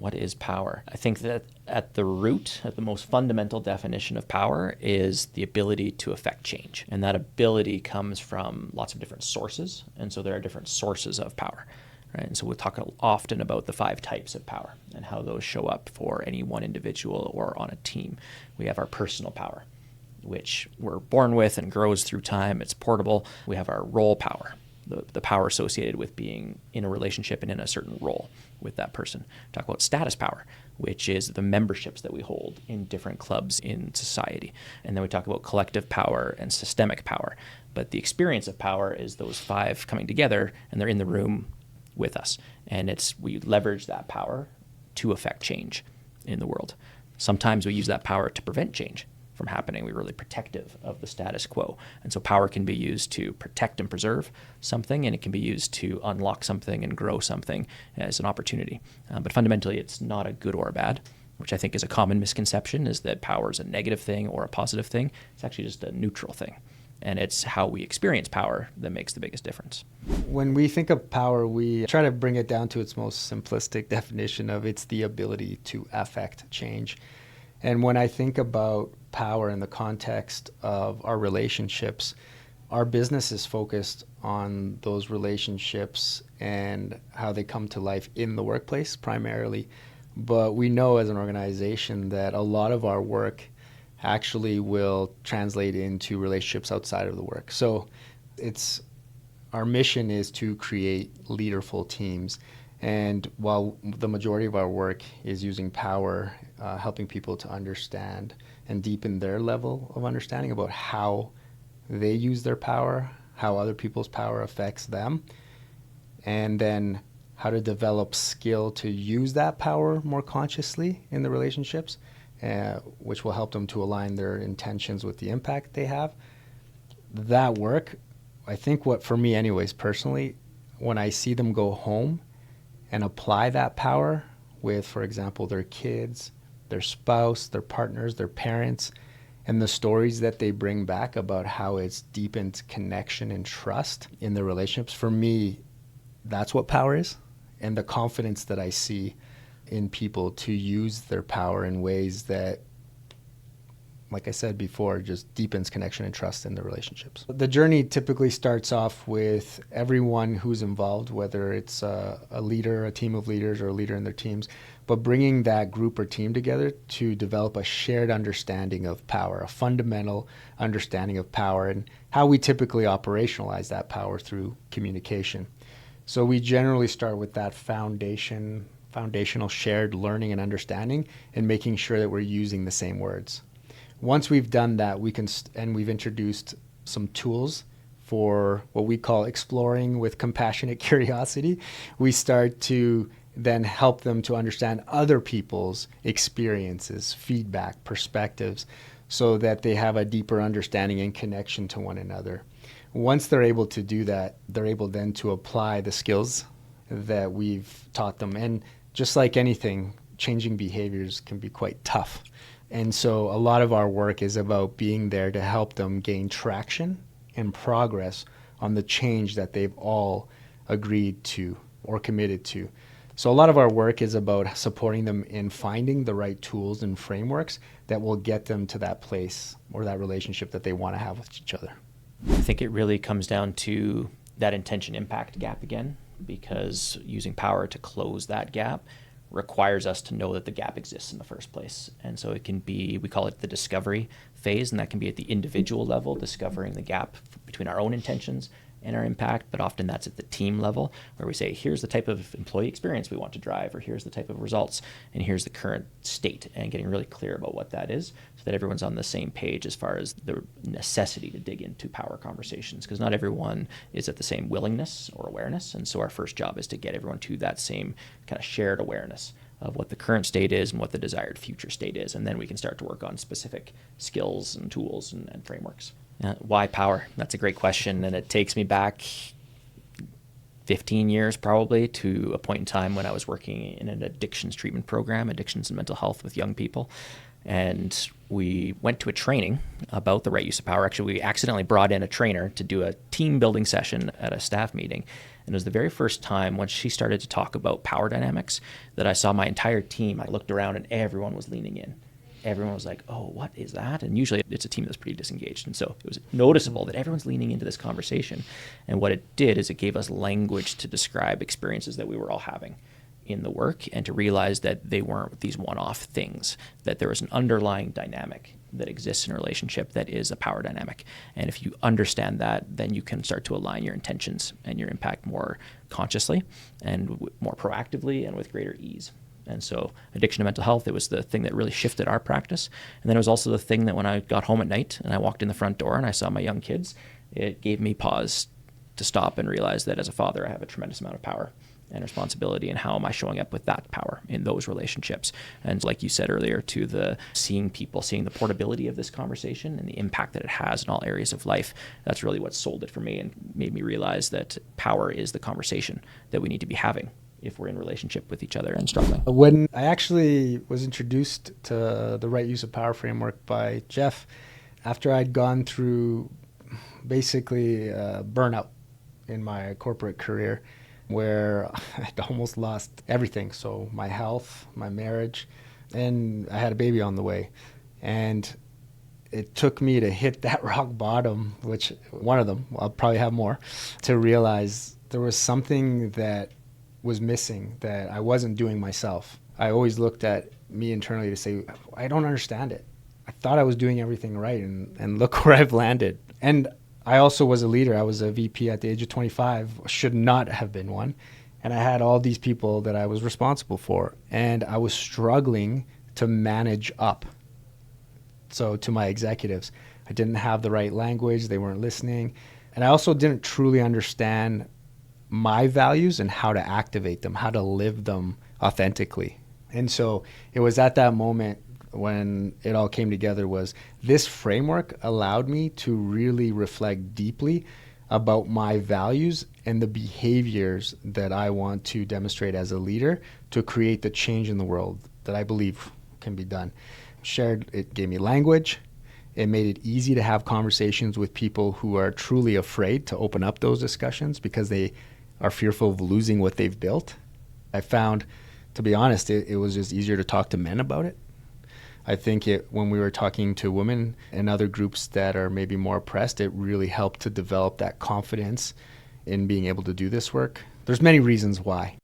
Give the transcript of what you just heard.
What is power? I think that at the root, at the most fundamental definition of power is the ability to affect change. And that ability comes from lots of different sources. And so there are different sources of power, right? And so we'll talk often about the 5 types of power and how those show up for any one individual or on a team. We have our personal power, which we're born with and grows through time. It's portable. We have our role power, the power associated with being in a relationship and in a certain role with that person. Talk about status power, which is the memberships that we hold in different clubs in society. And then we talk about collective power and systemic power. But the experience of power is those 5 coming together, and they're in the room with us. And we leverage that power to affect change in the world. Sometimes we use that power to prevent change from happening. We're really protective of the status quo. And so power can be used to protect and preserve something, and it can be used to unlock something and grow something as an opportunity. But fundamentally, it's not a good or a bad, which I think is a common misconception, is that power is a negative thing or a positive thing. It's actually just a neutral thing. And it's how we experience power that makes the biggest difference. When we think of power, we try to bring it down to its most simplistic definition of it's the ability to affect change. And when I think about power in the context of our relationships, our business is focused on those relationships and how they come to life in the workplace primarily. But we know as an organization that a lot of our work actually will translate into relationships outside of the work. So our mission is to create leaderful teams. And while the majority of our work is using power, helping people to understand and deepen their level of understanding about how they use their power, how other people's power affects them, and then how to develop skill to use that power more consciously in the relationships, which will help them to align their intentions with the impact they have. That work, I think for me anyways, personally, when I see them go home and apply that power with, for example, their kids, their spouse, their partners, their parents, and the stories that they bring back about how it's deepened connection and trust in their relationships, for me, that's what power is. And the confidence that I see in people to use their power in ways that, like I said before, just deepens connection and trust in the relationships. The journey typically starts off with everyone who's involved, whether it's a leader, a team of leaders, or a leader in their teams, but bringing that group or team together to develop a shared understanding of power, a fundamental understanding of power, and how we typically operationalize that power through communication. So we generally start with that foundational shared learning and understanding, and making sure that we're using the same words. Once we've done that, we've introduced some tools for what we call exploring with compassionate curiosity. We start to then help them to understand other people's experiences, feedback, perspectives, so that they have a deeper understanding and connection to one another. Once they're able to do that, they're able then to apply the skills that we've taught them. And just like anything, changing behaviors can be quite tough. And so a lot of our work is about being there to help them gain traction and progress on the change that they've all agreed to or committed to. So a lot of our work is about supporting them in finding the right tools and frameworks that will get them to that place or that relationship that they want to have with each other. I think it really comes down to that intention impact gap again, because using power to close that gap requires us to know that the gap exists in the first place. And so it can be, we call it the discovery phase, and that can be at the individual level, discovering the gap between our own intentions and our impact, but often that's at the team level, where we say, here's the type of employee experience we want to drive, or here's the type of results, and here's the current state, and getting really clear about what that is so that everyone's on the same page as far as the necessity to dig into power conversations, because not everyone is at the same willingness or awareness. And so our first job is to get everyone to that same kind of shared awareness of what the current state is and what the desired future state is. And then we can start to work on specific skills and tools and frameworks. Why power? That's a great question. And it takes me back 15 years probably to a point in time when I was working in an addictions treatment program, addictions and mental health with young people. And we went to a training about the right use of power. Actually, we accidentally brought in a trainer to do a team building session at a staff meeting. And it was the very first time when she started to talk about power dynamics that I saw my entire team. I looked around and everyone was leaning in. Everyone was like, oh, what is that? And usually it's a team that's pretty disengaged. And so it was noticeable that everyone's leaning into this conversation. And what it did is it gave us language to describe experiences that we were all having in the work, and to realize that they weren't these one-off things, that there was an underlying dynamic that exists in a relationship that is a power dynamic. And if you understand that, then you can start to align your intentions and your impact more consciously and more proactively and with greater ease. And so addiction to mental health, it was the thing that really shifted our practice. And then it was also the thing that when I got home at night and I walked in the front door and I saw my young kids, it gave me pause to stop and realize that as a father, I have a tremendous amount of power and responsibility, and how am I showing up with that power in those relationships. And like you said earlier, to the seeing people, seeing the portability of this conversation and the impact that it has in all areas of life, that's really what sold it for me and made me realize that power is the conversation that we need to be having if we're in relationship with each other and struggling. When I actually was introduced to the right use of power framework by Jeff, after I'd gone through basically burnout in my corporate career, where I'd almost lost everything. So my health, my marriage, and I had a baby on the way. And it took me to hit that rock bottom, which one of them, I'll probably have more, to realize there was something that was missing that I wasn't doing myself. I always looked at me internally to say, I don't understand it. I thought I was doing everything right, and look where I've landed. And I also was a leader. I was a VP at the age of 25, should not have been one. And I had all these people that I was responsible for. And I was struggling to manage up. So to my executives, I didn't have the right language. They weren't listening. And I also didn't truly understand my values and how to activate them, how to live them authentically. And so it was at that moment when it all came together, was this framework allowed me to really reflect deeply about my values and the behaviors that I want to demonstrate as a leader to create the change in the world that I believe can be done. It gave me language. It made it easy to have conversations with people who are truly afraid to open up those discussions because they are fearful of losing what they've built. I found, to be honest, it was just easier to talk to men about it. I think when we were talking to women and other groups that are maybe more oppressed, it really helped to develop that confidence in being able to do this work. There's many reasons why.